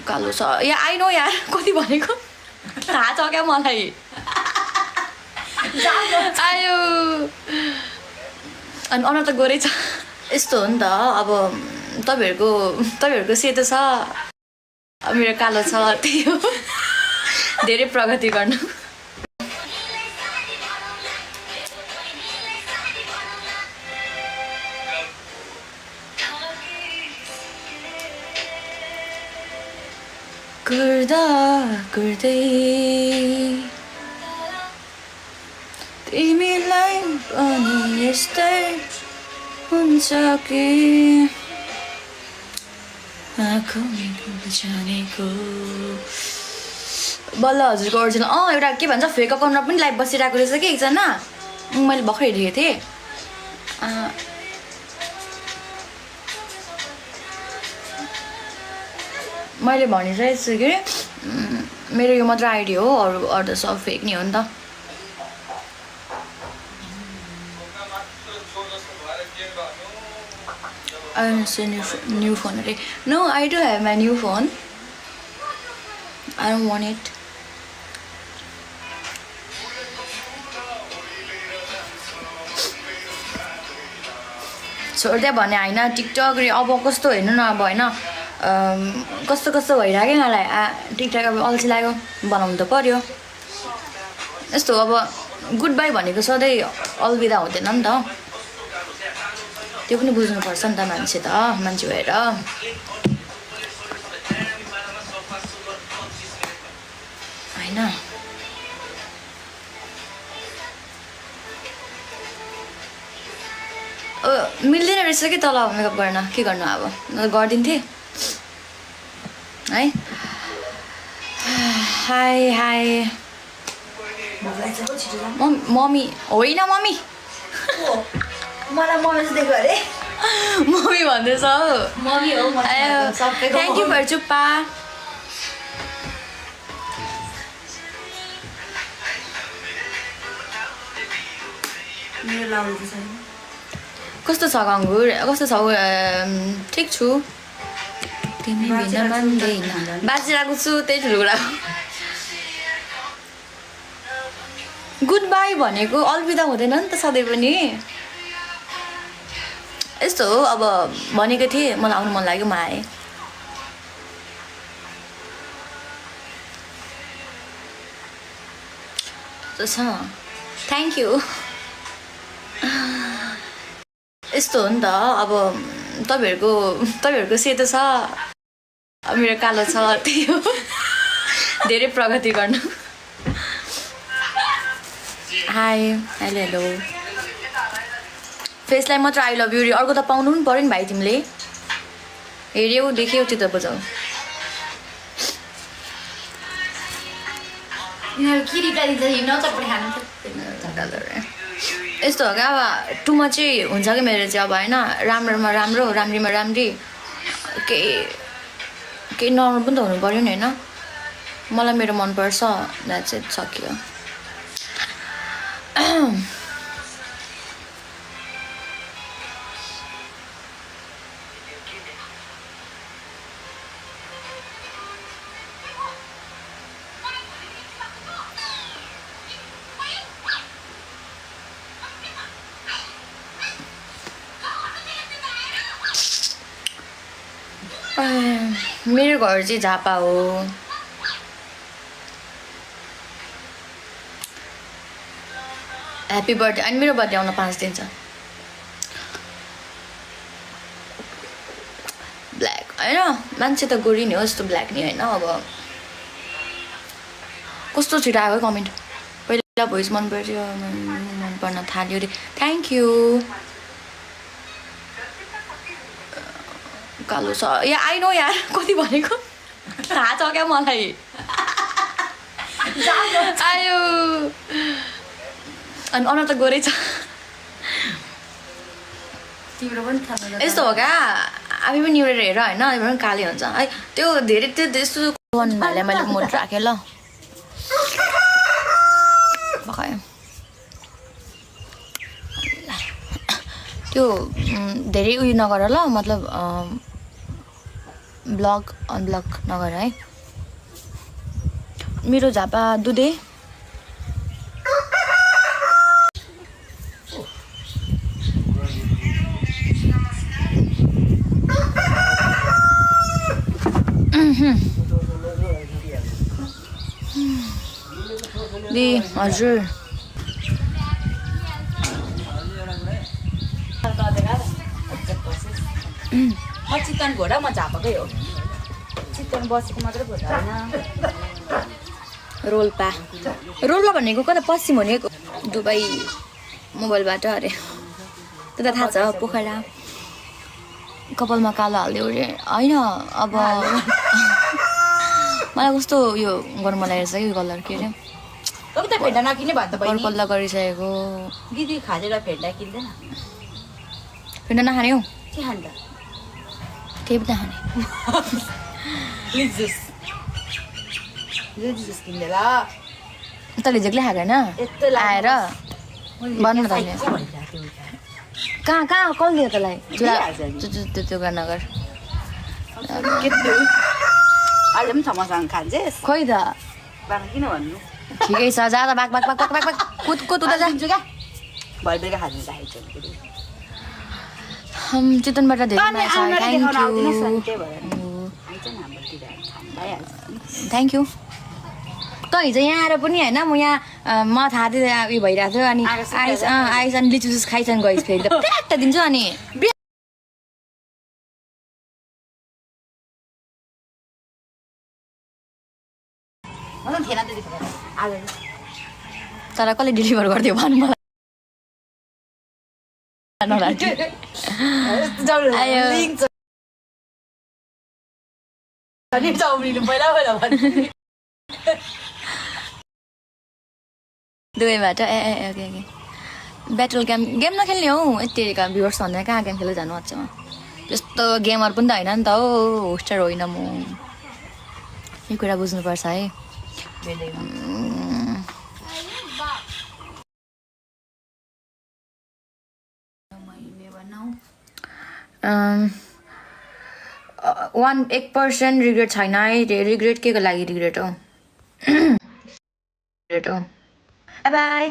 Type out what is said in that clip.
कालो छ या I know यार कति भनेको थाहा छ क्या मलाई आयो अनि अनुहार त गोरै छ यस्तो हो नि त अब तपाईँहरूको सेतो छ मेरो कालो छ त्यही हो धेरै प्रगति गर्नु गर्दा गर्दै तिमीलाई पनि यस्तै हुन्छ कि जानेको बल्ल हजुरको ओरिजिनल एउटा के भन्छ फेक अकाउन्टमा पनि लाइभ बसिरहेको रहेछ कि एकजना मैले भर्खर हेरेको थिएँ मैले भनिरहेको छु कि मेरो यो मात्र आइडी हो अरू त सब फेक नि हो नि त न्यू फोन अरे no I do have my new phone I don't want it छोड्दै भने होइन टिकटक अब कस्तो हेर्नु न अब होइन कस्तो कस्तो भइरहेको मलाई टिकटक अब अल्छी लाग्यो बनाउनु त पर्यो यस्तो अब गुड बाई भनेको सधैँ अलविदा हुँदैन नि त त्यो पनि बुझ्नुपर्छ नि त मान्छे भएर होइन मिल्दैन रहेछ कि तल मेकअप गर्न के गर्नु अब गरिदिन्थेँ है हाई हाई मम्मी होइन मम्मी मलाई मम्मी देख्यो अरे मम्मी भन्दैछ हौ मम्मी हो थ्याङ्क यू फर चुप्पा मेरो लाउनु छैन कस्तो छ गङ्गुर कस्तो छ ठिक छु तिमी बिना मान्दैन बाँचिरहेको छु त्यही ठुलो कुरा हो गुड बाई भनेको अलविदा हुँदैन नि त सधैँ पनि यस्तो हो अब भनेको थिएँ मलाई आउनु मन लाग्यो म आएँ छ थ्याङ्क यू यस्तो हो नि त अब तपाईँहरूको सेतो छ मेरो कालो छ त्यही हो धेरै प्रगति गर्नु हाई हेलो हेलो फेसलाई मात्र आई लभ यु अर्को त पाउनु पनि पऱ्यो नि भाइ तिमीले हेऱ्यौ देख्यौ त्यो त बुझाउ के रिप्लाई दिन्छ हिँड्न चटपटी खानु यस्तो हो क्या अब टुमा चाहिँ हुन्छ कि मेरो चाहिँ अब होइन राम्रोमा राम्रो राम्रीमा राम्री केही नर्मल पनि त हुनु पऱ्यो नि होइन मलाई मेरो मनपर्छ द्याट्स इट सकियो मेरो घर चाहिँ झापा हो ह्याप्पी बर्थडे अनि मेरो बर्थडे आउन 5 दिन छ ब्ल्याक होइन मान्छे त गोरी नि हो यस्तो ब्ल्याक नि होइन अब कस्तो छिटो आयो कमेन्ट पहिला भोइस मन पर्थ्यो मन पर्न थाल्यो अरे थ्याङ्क यू कालो छ या आई नो यार कति भनेको थाहा छ क्या मलाई आयो अनि अनुहार त गोरै छ तिम्रो पनि थाहा यस्तो हो क्या हामी पनि निहुरेर हेर होइन हामी पनि काले हुन्छ है त्यो धेरै त्यो त्यस्तो भन्नाले मैले मोट राखेँ ल त्यो धेरै उयो नगर ल मतलब ब्लग अनब्लग नगर है मेरो झापा दुधे दे हजुर चिकन घोडा म झापाकै हो चिकन बसेको मात्रै घोडा होइन रोल्पा रोल्पा भनेको कता पश्चिम हो नि दुबई मोबाइलबाट अरे त्यो त थाहा छ पोखरा कपालमा कालो हाल्यो अरे होइन अब मलाई कस्तो यो गर्नु मन लागेको छ कि कलर के अरे कविता फेन्टा नकिने भयो त बहिनी कल्ला गरिसकेको दिदी खाजेर फेन्टा किन्दैन फेन्टा नखाने हौ के खान्छ केही पनि नखाने लिज जुस लिज जुस किन्ने ल तैँले झिक्लै खाएको होइन यस्तो आएर भन्नु त के भन्छ त्यो कहाँ कहाँ कल दियो तँलाई दिइहाल्छ नि। त्यो गर्न नगर के त्यो अहिले पनि थमासँग खान्छेस् खोइ त बाख्रा किन भन्नु ठिकै छ जा त बाक बाक बाक बाक बाक बाक कुद कुद उता जा दिन्छु क्या भरे बेलुका खानु राखेको छु चितवनबाट धेरै माया छ थ्याङ्क यू त हिजो यहाँ आएर पनि होइन म यहाँ म थाहा थियो उयो भइरहेको थियो अनि आइस आइस अनि लिचु जुस खाइसन गइस फेरि त प्याट दिन्छु अनि तर कसले डेलिभर गरिदियो भन्नु मलाई आयो दुबईबाट ए ए ओके ओके ब्याटल गेम नखेल्ने हौ यति भ्युवर्स भन्दैन कहाँ गेम खेल्दै जानु मजामा त्यस्तो गेमर पनि त होइन नि त हो होस्टर होइन म यो कुरा बुझ्नुपर्छ है वान 1% रिग्रेट छैन है रिग्रेट के को लागि रिग्रेट हो रिग्रेट हो बाई